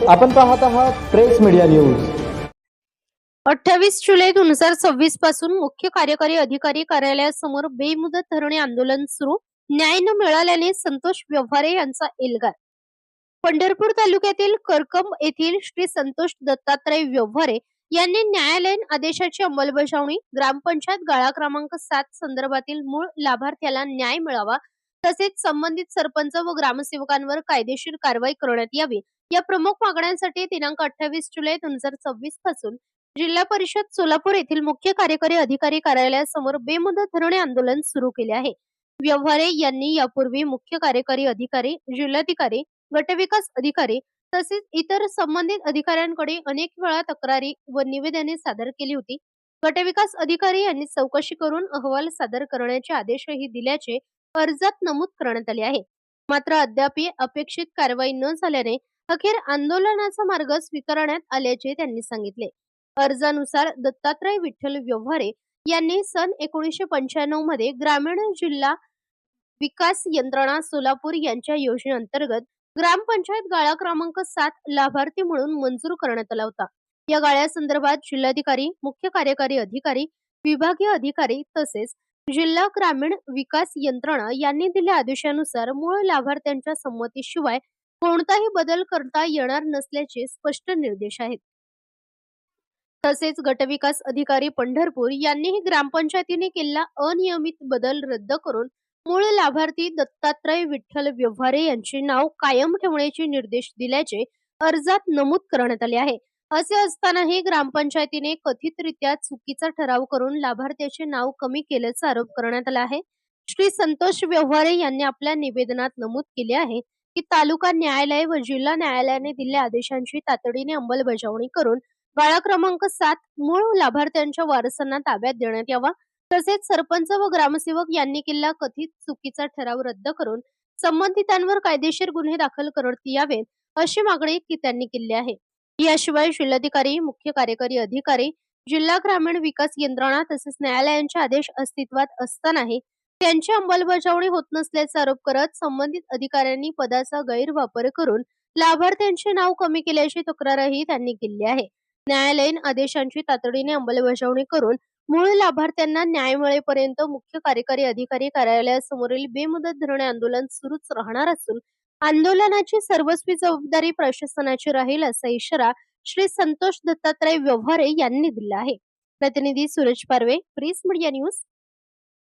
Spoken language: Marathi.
आपण पाहत आहात प्रेस मीडिया न्यूज। 28 जुलै 2026 पासून मुख्य कार्यकारी अधिकारी कार्यालयासमोर बेमुदत धरणे आंदोलन सुरू। न्याय न मिळाल्याने संतोष व्यवहारे यांचा एल्गार। पंढरपूर तालुक्यातील करकंब येथील श्री संतोष दत्तात्रय व्यवहारे यांनी न्यायालयीन आदेशाची अंमलबजावणी, ग्रामपंचायत गाळा क्रमांक 7 संदर्भातील मूळ लाभार्थ्याला न्याय मिळावा तसेच संबंधित सरपंच व ग्रामसेवकांवर कायदेशीर कारवाई करण्यात यावी या प्रमुख मागण्यांसाठी दिनांक 28 जुलै 2026 पासून जिल्हा परिषद सोलापूर येथील मुख्य कार्यकारी अधिकारी कार्यालयासमोर बेमुदत धरणे आंदोलन सुरू केले आहे। व्यवहारे यांनी यापूर्वी मुख्य कार्यकारी अधिकारी, जिल्हाधिकारी, गटविकास अधिकारी तसेच इतर संबंधित अधिकाऱ्यांकडे अनेक वेळा तक्रारी व निवेदने सादर केली होती। गटविकास अधिकारी यांनी चौकशी करून अहवाल सादर करण्याचे आदेशही दिल्याचे अर्जात नमूद करण्यात आले आहे। मात्र अद्याप अपेक्षित कारवाई न झाल्याने अखेर आंदोलनाचा मार्ग स्वीकारण्यात आल्याचे त्यांनी सांगितले। अर्जानुसार दत्तात्रय विठ्ठल व्यवहारे यांनी सन 1995 मध्ये ग्रामीण जिल्हा विकास यंत्रणा सोलापूर यांच्या योजनेअंतर्गत ग्रामपंचायत गाळा क्रमांक 7 लाभार्थी म्हणून मंजूर करण्यात आला होता। या गाळ्यासंदर्भात जिल्हाधिकारी, मुख्य कार्यकारी अधिकारी, विभागीय अधिकारी तसेच जिल्हा ग्रामीण विकास यंत्रणा यांनी दिलेल्या आदेशानुसार मूळ लाभार्थ्यांच्या संमतीशिवाय कोणताही बदल करता येणार नसल्याचे स्पष्ट निर्देश आहेत। तसेच गटविकास अधिकारी पंढरपूर यांनीही ग्रामपंचायतीने केलेला अनियमित बदल रद्द करून मूळ लाभार्थी दत्तात्रय विठ्ठल व्यवहारे यांचे नाव कायम ठेवण्याचे निर्देश दिल्याचे अर्जात नमूद करण्यात आले आहे। असे असतानाही ग्रामपंचायतीने कथितरित्या चुकीचा ठराव करून लाभार्थ्याचे नाव कमी केल्याचा आरोप करण्यात आला आहे। श्री संतोष व्यवहारे यांनी आपल्या निवेदनात नमूद केले आहे की तालुका न्यायालय व जिल्हा न्यायालयाने दिलेल्या आदेशांची तातडीने अंमलबजावणी करून गाळा क्रमांक 7 मूळ लाभार्थ्यांच्या वारसांना ताब्यात देण्यात यावा तसेच सरपंच व ग्रामसेवक यांनी केलेला कथित चुकीचा ठराव रद्द करून संबंधितांवर कायदेशीर गुन्हे दाखल करण्यात यावेत अशी मागणी त्यांनी केली आहे। याशिवाय जिल्हाधिकारी, मुख्य कार्यकारी अधिकारी, जिल्हा ग्रामीण विकास यंत्रणा तसेच न्यायालयांचे आदेश अस्तित्वात असतानाही त्यांची अंमलबजावणी होत नसल्याचा आरोप करत संबंधित अधिकाऱ्यांनी पदाचा गैरवापर करून लाभार्थ्यांचे नाव कमी केल्याची तक्रारही त्यांनी केली आहे। न्यायालयीन आदेशांची तातडीने अंमलबजावणी करून मूळ लाभार्थ्यांना न्याय मिळेपर्यंत मुख्य कार्यकारी अधिकारी कार्यालयासमोरील बेमुदत धरणे आंदोलन सुरूच राहणार असून आंदोलनाची सर्वस्वी जबाबदारी प्रशासनाची राहील असा इशारा श्री संतोष दत्तात्रय व्यवहारे यांनी दिला आहे। प्रतिनिधी सूरज पारवे, प्रेस मीडिया न्यूज।